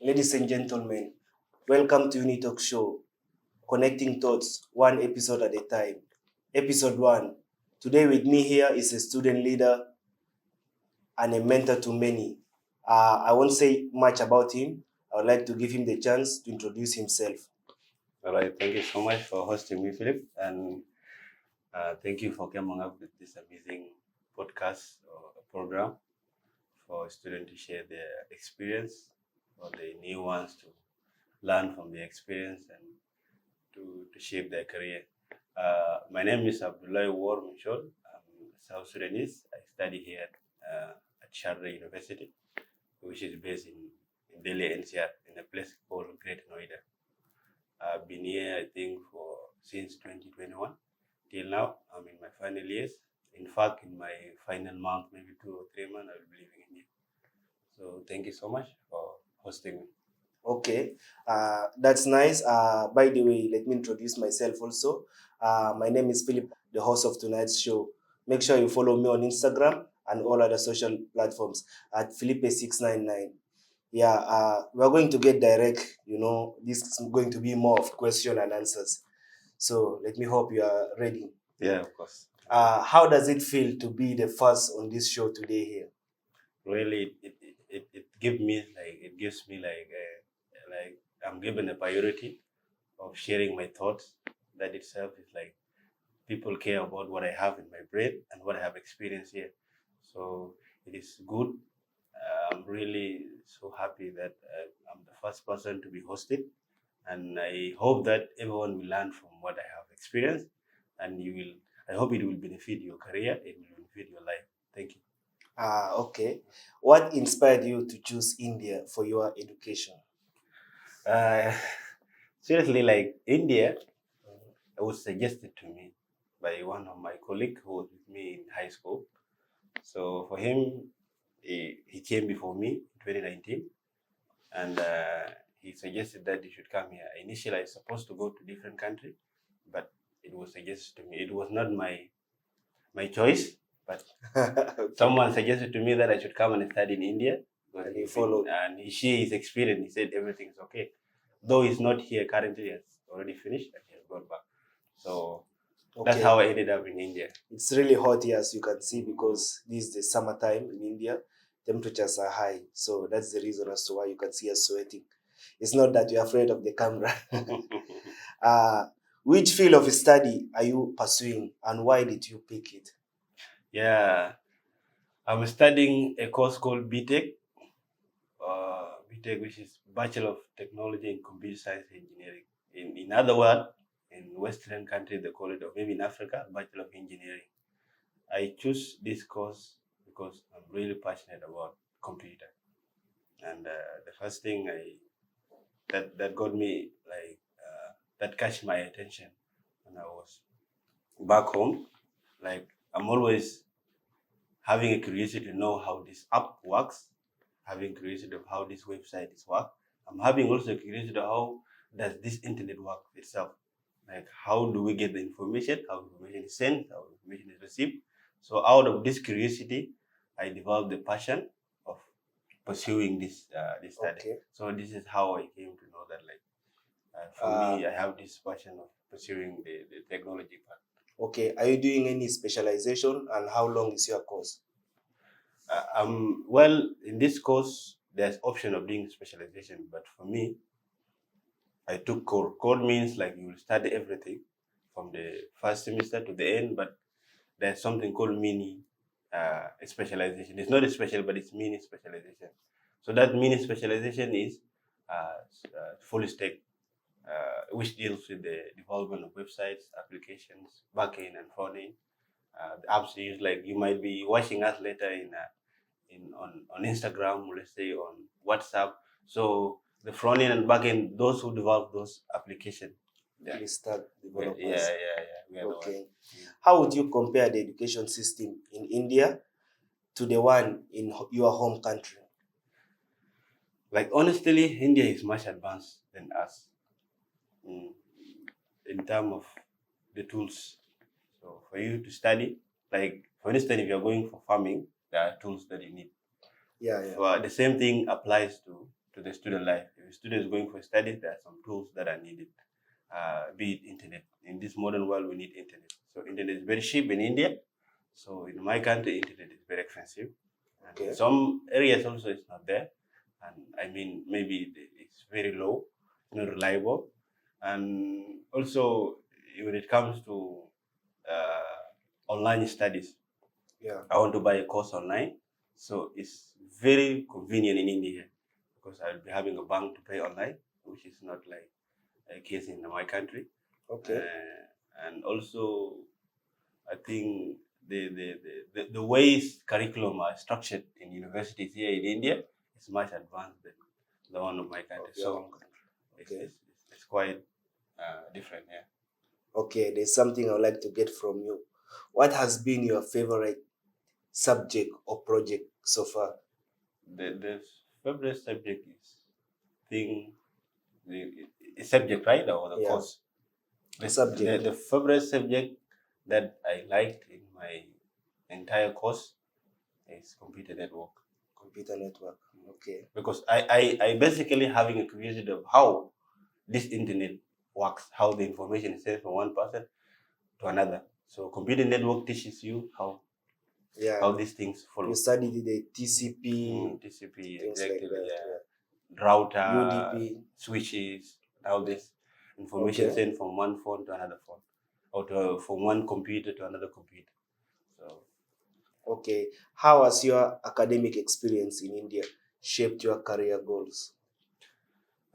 Ladies and gentlemen, welcome to Unitalk Show, connecting thoughts one episode at a time. Episode 1. Today with me here is a student leader and a mentor to many. I won't say much about him. I would like to give him the chance to introduce himself. All right, thank you so much for hosting me, Philip, and thank you for coming up with this amazing podcast or program for students to share their experience or the new ones to learn from their experience and to shape their career. My name is Abdullay Wuor. I'm South Sudanese. I study here at Sharda University, which is based in Delhi NCR, in a place called Great Noida. I've been here, I think, since 2021 till now. I'm in my final years. In fact, in my final month, maybe 2 or 3 months, I will be leaving India. So thank you so much for hosting me. Okay, that's nice. By the way, let me introduce myself also. My name is Philip, the host of tonight's show. Make sure you follow me on Instagram and all other social platforms at Philippe699. Yeah, we're going to get direct. This is going to be more of question and answers. So let me hope you are ready. Yeah, of course. How does it feel to be the first on this show today here? Really, it gives me like I'm given a priority of sharing my thoughts. That itself is like people care about what I have in my brain and what I have experienced here. So it is good. I'm really so happy that I'm the first person to be hosted, and I hope that everyone will learn from what I have experienced, and I hope it will benefit your career, it will benefit your life. Thank you. Okay. What inspired you to choose India for your education? Seriously, like India, it was suggested to me by one of my colleagues who was with me in high school. So for him, he came before me in 2019, and he suggested that he should come here. Initially, I was supposed to go to different country, but it was suggested to me. It was not my choice, but someone suggested to me that I should come and study in India. And he followed. And he shared his experience. He said everything is okay. Though he's not here currently, he has already finished and he has gone back. So that's how I ended up in India. It's really hot here, as you can see, because this is the summertime in India. Temperatures are high. So that's the reason as to why you can see us sweating. It's not that you're afraid of the camera. Which field of study are you pursuing and why did you pick it? Yeah, I'm studying a course called B.tech. B.tech, which is Bachelor of Technology in Computer Science Engineering. In other words, in Western countries they call it, or maybe in Africa, Bachelor of Engineering. I choose this course because I'm really passionate about computer, and the first thing that got me that catch my attention when I was back home, like I'm always having a curiosity to know how this app works, having curiosity of how this website is work. I'm having also curiosity of how does this internet work itself. Like how do we get the information, how information is sent, how information is received. So out of this curiosity, I developed the passion of pursuing this study. Okay. So this is how I came to know that for me, I have this passion of pursuing the technology part. Okay. Are you doing any specialization and how long is your course? Well, in this course, there's option of doing specialization, but for me, I took core. Core means like you will study everything from the first semester to the end, but there's something called mini specialization. It's not a special, but it's mini specialization. So that mini specialization is full stack, which deals with the development of websites, applications, backend and frontend. The apps you use, like you might be watching us later on Instagram, let's say on WhatsApp. So the front end and back end, those who develop those applications. Yeah. Start developers. Yeah. Okay. How would you compare the education system in India to the one in your home country? Like honestly, India is much advanced than us in terms of the tools. So for you to study, like for instance, if you're going for farming, there are tools that you need. Yeah. So the same thing applies to the student life. students going for studies, there are some tools that are needed. Be it internet. In this modern world, we need internet. So internet is very cheap in India. So in my country, internet is very expensive. And in Okay. some areas also it's not there. And I mean, maybe it's very low, not reliable. And also when it comes to online studies, Yeah. I want to buy a course online. So it's very convenient in India because I'll be having a bank to pay online, which is not like a case in my country. Okay. And also, I think the ways curriculum are structured in universities here in India is much advanced than the one of my country. Of your own country. Okay. It's quite different, yeah. Okay, there's something I would like to get from you. What has been your favorite subject or project so far? The favorite subject is thing the subject, right, or the Yeah. course. The subject. The favorite subject that I liked in my entire course is computer network. Computer network. Okay. Because I basically having a curiosity of how this internet works, how the information is sent from one person to another. So computer network teaches you how these things follow. You studied the TCP, TCP, things exactly, like that. yeah. Router, UDP. switches, all this information Okay. sent from one phone to another phone, or from one computer to another computer. So Okay. How has your academic experience in India shaped your career goals?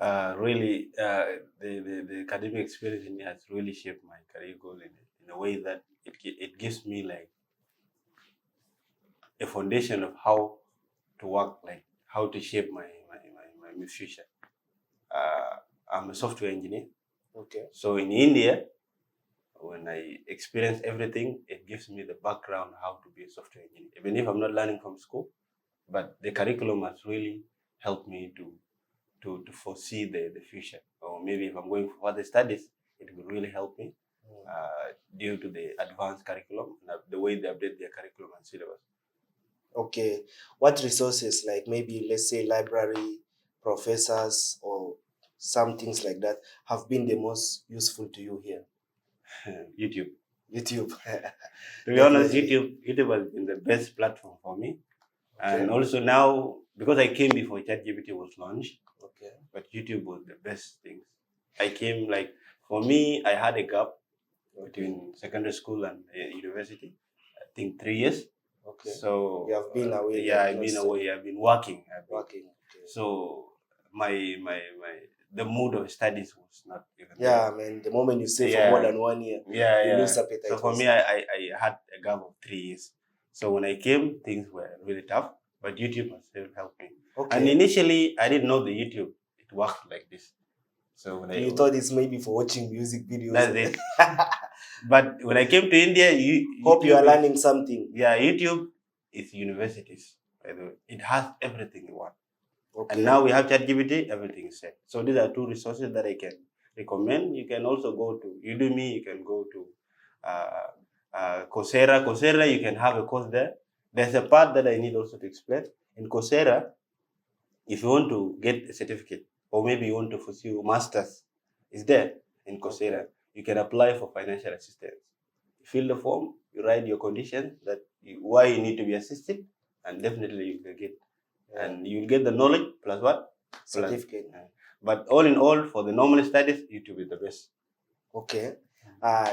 really, the academic experience in me has really shaped my career goal in a way that it gives me like a foundation of how to work, like how to shape my future. I'm a software engineer. Okay. So in India, when I experience everything, it gives me the background how to be a software engineer. Even if I'm not learning from school, but the curriculum has really helped me to foresee the future. Or maybe if I'm going for further studies, it will really help me due to the advanced curriculum, the way they update their curriculum and syllabus. Okay. What resources, like maybe let's say library, professors, or some things like that, have been the most useful to you here? YouTube. YouTube. To be honest, Definitely. YouTube has been the best platform for me. Okay. And also now, because I came before ChatGPT was launched, Okay. but YouTube was the best thing. I came like, for me, I had a gap between secondary school and university. I think 3 years. Okay. So You have been away. yeah, like I've been close away. I've been working. working. Okay. So my the mood of studies was not even Yeah, man. The moment you stay for Yeah. more than 1 year, there. you Yeah. lose appetite. So for also. me, I had a gap of 3 years. So when I came, things were really tough, but YouTube has still helped me. And Okay. initially, I didn't know the YouTube it worked like this. So when You thought it's maybe for watching music videos. that's it. But when I came to India, Hope you are YouTube learning something. Yeah, YouTube is universities. By the way, it has everything you want. Okay. And now we have ChatGPT, everything is set. So these are two resources that I can recommend. You can also go to Udemy, you can go to Coursera. Coursera, you can have a course there. There's a part that I need also to explain. In Coursera, if you want to get a certificate, or maybe you want to pursue masters, it's there in Coursera. You can apply for financial assistance. You fill the form, you write your conditions why you need to be assisted, and definitely you will get. And you will get the knowledge plus what? Certificate. But all in all, for the normal studies, YouTube is the best. Okay.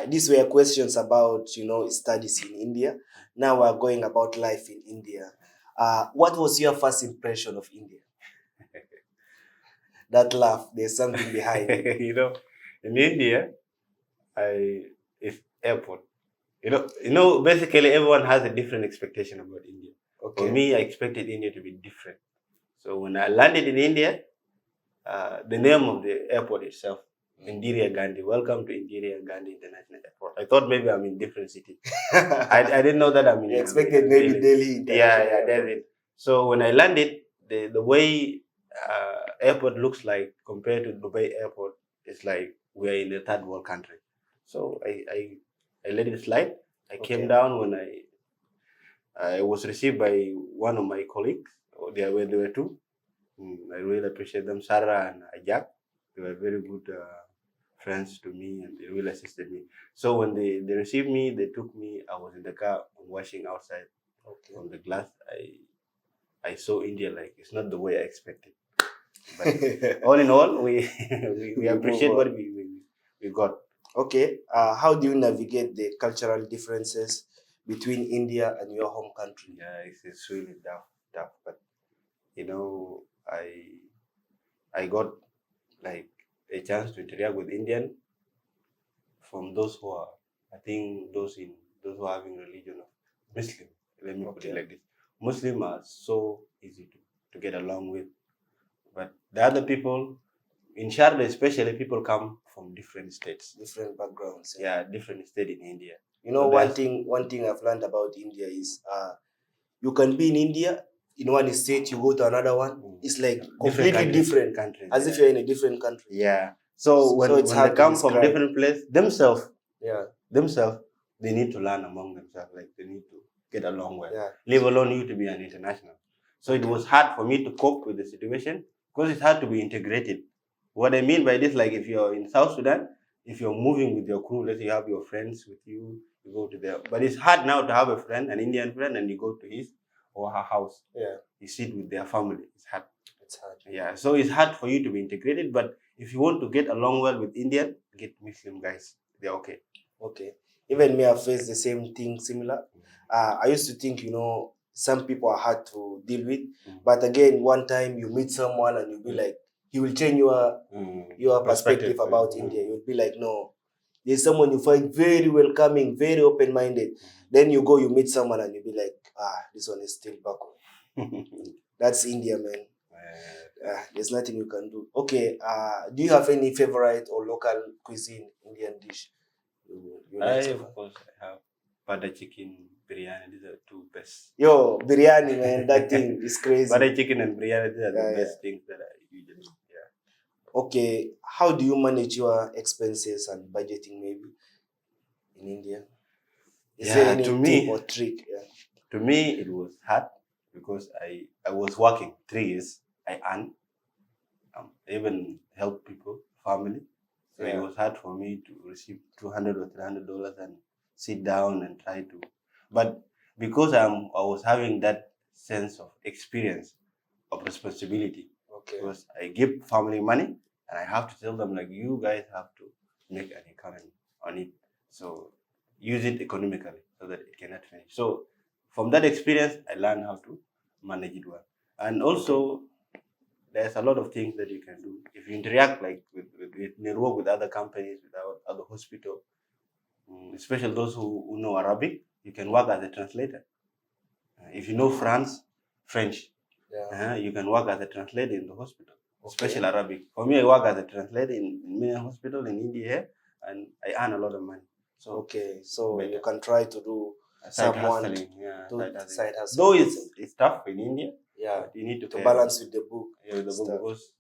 These were questions about studies in India. Now we're going about life in India. What was your first impression of India? That laugh, there's something behind it. In India, it's airport. Basically everyone has a different expectation about India. Okay. For me, I expected India to be different. So when I landed in India, the name of the airport itself, Indira Gandhi. Welcome to Indira Gandhi International Airport. I thought maybe I'm in different city. I didn't know that I'm in. You expected maybe Delhi International that's it. So when I landed, the way airport looks like compared to Dubai airport, it's like we're in a third world country. So I let it slide. I came down when I was received by one of my colleagues. There were two. I really appreciate them. Sarah and Ajak, they were very good friends to me, and they really assisted me. So when they received me, they took me. I was in the car washing outside Okay. on the glass. I saw India like it's not the way I expected. But all in all, we we appreciate what we got. Okay. How do you navigate the cultural differences between India and your home country? Yeah, it's really tough. But you know, I got like a chance to interact with Indian from those who are, I think those who are having religion of Muslim. Let me put it Okay. like this: Muslim are so easy to get along with, but the other people in Sharda especially, people come from different states. Different backgrounds. Yeah, different state in India. You know, So one thing I've learned about India is you can be in India in one state, you go to another one, it's like completely different, countries, as if you're in a different country. Yeah. So when it's when hard they to come from describe. different places, themselves, Yeah, they need to learn among themselves. Like they need to get along well. yeah. Leave alone you to be an international. So it Okay. was hard for me to cope with the situation because it's hard to be integrated. What I mean by this, like if you're in South Sudan, if you're moving with your crew, let's say you have your friends with you, you go to there. But it's hard now to have a friend, an Indian friend, and you go to his or her house. Yeah, You sit with their family. It's hard. it's hard. Yeah. So it's hard for you to be integrated. But if you want to get along well with Indian, get Muslim guys. They're okay. Okay. Even me, I faced the same thing, similar. I used to think, some people are hard to deal with. But again, one time you meet someone and you'll be like, he will change your perspective about India. You'll be like, no, there's someone you find very welcoming, very open-minded. Then you go, you meet someone and you'll be like, this one is still back home. That's India, man. There's nothing you can do. Okay, do you have any favorite or local cuisine Indian dish you like so far? Of course, I have butter chicken, biryani. These are two best. Yo, biryani, man, that thing is crazy. Butter chicken and biryani, these are the best things that I usually do. Yeah. Okay, how do you manage your expenses and budgeting maybe in India? Is there any tip or trick? Yeah. To me, it was hard because I was working 3 years. I earned, even help people, family. So it was hard for me to receive $200 or $300 and sit down and try to. But because I was having that sense of experience of responsibility, because I give family money and I have to tell them like you guys have to make an economy on it. So use it economically so that it cannot finish. So from that experience, I learned how to manage it well. And also, there's a lot of things that you can do if you interact like with network with other companies, with other hospital, especially those who know Arabic. You can work as a translator. If you know French, you can work as a translator in the hospital, especially Arabic. For me, I work as a translator in many hospital in India, and I earn a lot of money. So so you can try to do side hustling, side hustling. Though it's tough in India. Yeah, you need to balance with the book. Yeah, with the book because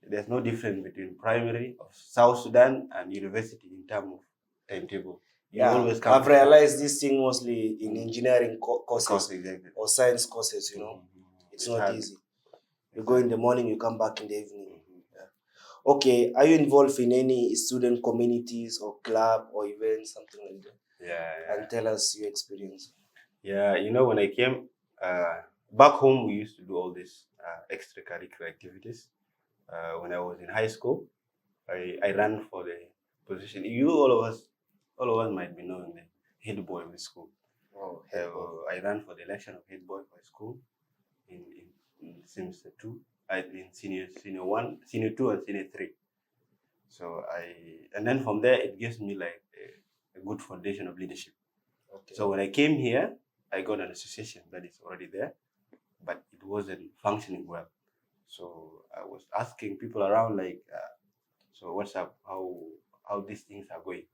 there's no difference between primary of South Sudan and university in terms of timetable. You always come. I've realized this thing mostly in engineering courses or science courses. It's not easy. You go in the morning, you come back in the evening. Okay, are you involved in any student communities or club or events, something like that? Yeah. And tell us your experience. Yeah, when I came back home, we used to do all these extracurricular activities. When I was in high school, I ran for the position. All of us might be knowing the head boy of the school. Oh, I ran for the election of head boy for school in semester 2. In senior 1, senior 2, and senior 3. So and then from there it gives me like a good foundation of leadership. Okay. So when I came here, I got an association that is already there, but it wasn't functioning well. So I was asking people around like, so what's up? How these things are going?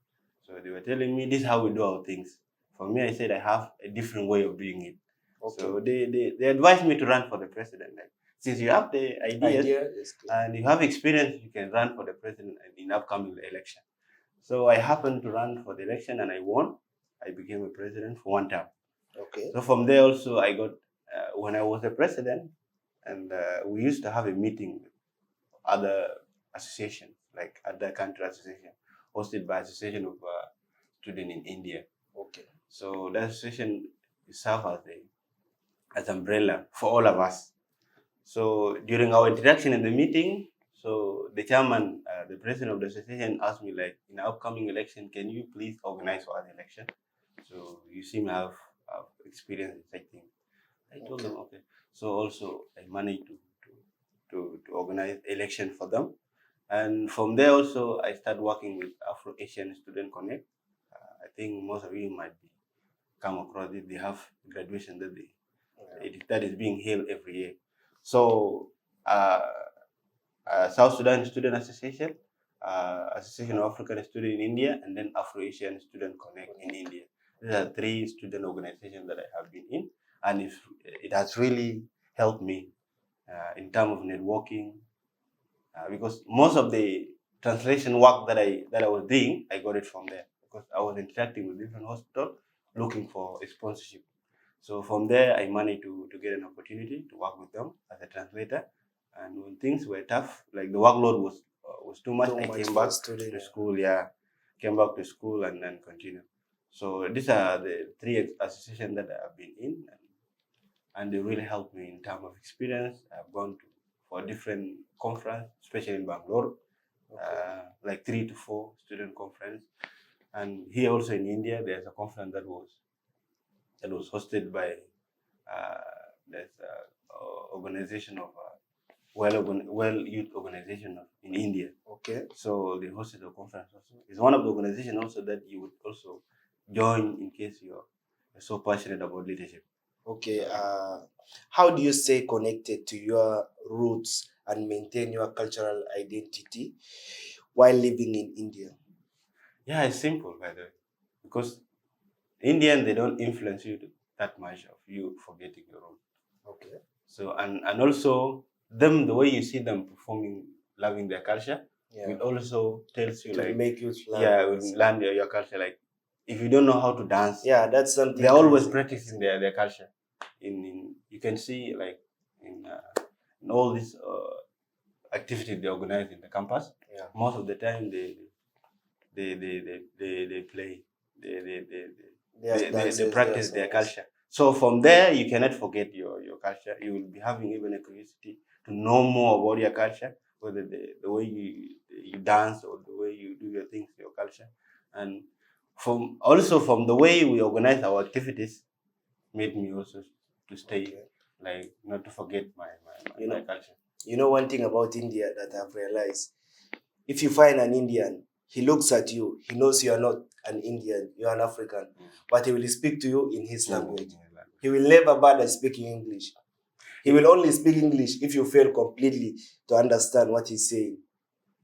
So they were telling me this is how we do our things. For me, I said I have a different way of doing it. Okay. So they advised me to run for the president. Like, since you have the ideas and you have experience, you can run for the president in upcoming election. So I happened to run for the election and I won. I became a president for one term. Okay. So from there also I got, when I was a president, and we used to have a meeting with other associations, like other country association, hosted by Association of Students in India. Okay. So the association serves as umbrella for all of us. So during our interaction in the meeting, so the chairman, the president of the association asked me, like, in the upcoming election, can you please organize for an election? So you seem to have experience in such things. I told them, okay. So also I managed to organize election for them. And from there also I started working with Afro-Asian Student Connect. I think most of you might be come across it. They have graduation that is being held every year. So South Sudanese Students Association, Association of African Students in India, and then Afro-Asian Student Connect in India. These are three student organizations that I have been in, and it has really helped me in terms of networking, because most of the translation work that I was doing, I got it from there because I was interacting with different hospitals looking for a sponsorship. So from there, I managed to get an opportunity to work with them as a translator. And when things were tough, like the workload was too much, I came back to school. Yeah, came back to school and then continue. So these are the three associations that I've been in, and they really helped me in terms of experience. I've gone to for different conference, especially in Bangalore, like 3 to 4 student conference. And here also in India, there's a conference that was hosted by there's organization of well youth organization in India. Okay. So they hosted a conference also. It's one of the organizations also that you would also join in case you're so passionate about leadership. Okay. How do you stay connected to your roots and maintain your cultural identity while living in India? Yeah, it's simple, by the way, because Indian, they don't influence you that much of you forgetting your roots. Okay. So and also them, the way you see them performing, loving their culture, will also tells you, to like, make you learn your culture. Like if you don't know how to dance, that's something they're always crazy. practicing their culture. In you can see, like, in all these activities they organize in the campus. Most of the time they play, they practice their culture. So from there you cannot forget your culture. You will be having even a curiosity to know more about your culture, whether the way you dance or the way you do your things, your culture. And from the way we organize our activities made me also to stay, like, not to forget my culture. You know, one thing about India that I've realized, if you find an Indian, he looks at you, he knows you are not an Indian, you are an African, but he will speak to you in his language. He will never bother speaking English. He will only speak English if you fail completely to understand what he's saying.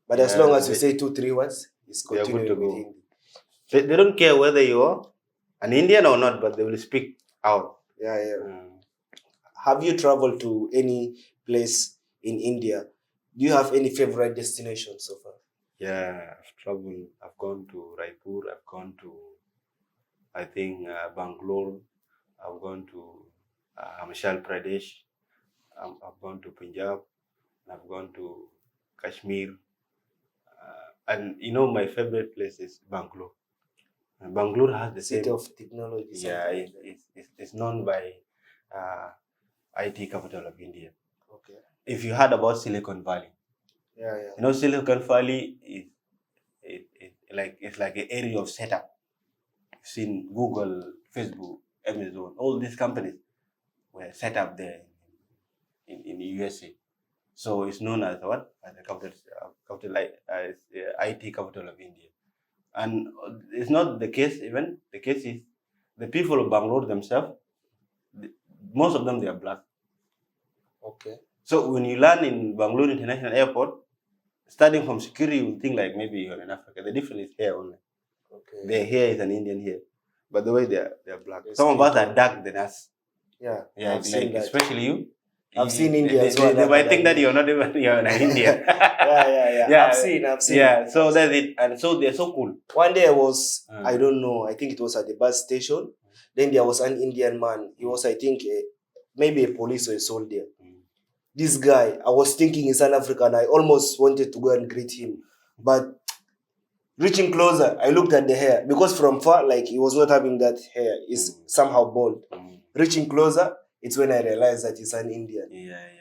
But as long as you say 2-3 words, he's continuing with Hindi. They don't care whether you're an Indian or not, but they will speak out. Have you traveled to any place in India? Do you have any favorite destination so far? Yeah, I've traveled. I've gone to Raipur. I've gone to, I think, Bangalore. I've gone to Himachal Pradesh. I've gone to Punjab. I've gone to Kashmir. And my favorite place is Bangalore. And Bangalore has the city of technology. Yeah, it's known by IT capital of India. Okay. If you heard about Silicon Valley, Silicon Valley is it's like an area of setup. You've seen Google, Facebook, Amazon, all these companies were set up there in the USA. So it's known as what? As the IT capital of India. And it's not the case even. The case is the people of Bangalore themselves, most of them, they are black. Okay. So when you land in Bangalore International Airport, starting from security, you will think like maybe you're in Africa. The difference is hair only. Okay. Their hair is an Indian hair, but the way they are black. Some of us are dark than us. Yeah, I've seen that. Especially you. I've seen India as well. They might think that you're not even an Indian. Yeah. I've seen. Yeah, so that's it. And so they're so cool. One day I was, I don't know, I think it was at the bus station. Then there was an Indian man. He was, I think, maybe a police or a soldier. this guy, I was thinking he's South African. I almost wanted to go and greet him. But reaching closer, I looked at the hair. Because from far, like, he was not having that hair. It's somehow bald. Reaching closer, it's when I realized that he's an Indian.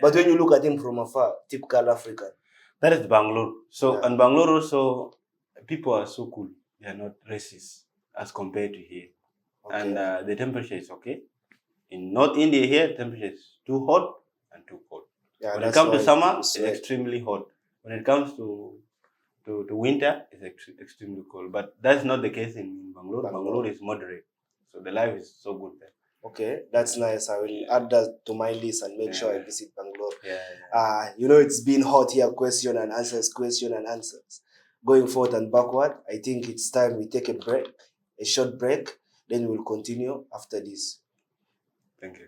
But when you look at him from afar, typical African. That is Bangalore. So, Yeah. and Bangalore also, people are so cool. They are not racist as compared to here. Okay. And the temperature is okay. In North India here, temperature is too hot and too cold. Yeah, when it that's comes to why summer, you it's sweat. extremely hot. When it comes to winter, it's extremely cold. But that's not the case in Bangalore. Bangalore is moderate. So the life is so good there. Okay, that's nice. I will add that to my list and make sure I visit Bangalore. Yeah. You know, it's been hot here, question and answers. Going forward and backward, I think it's time we take a short break, then we'll continue after this. Thank you.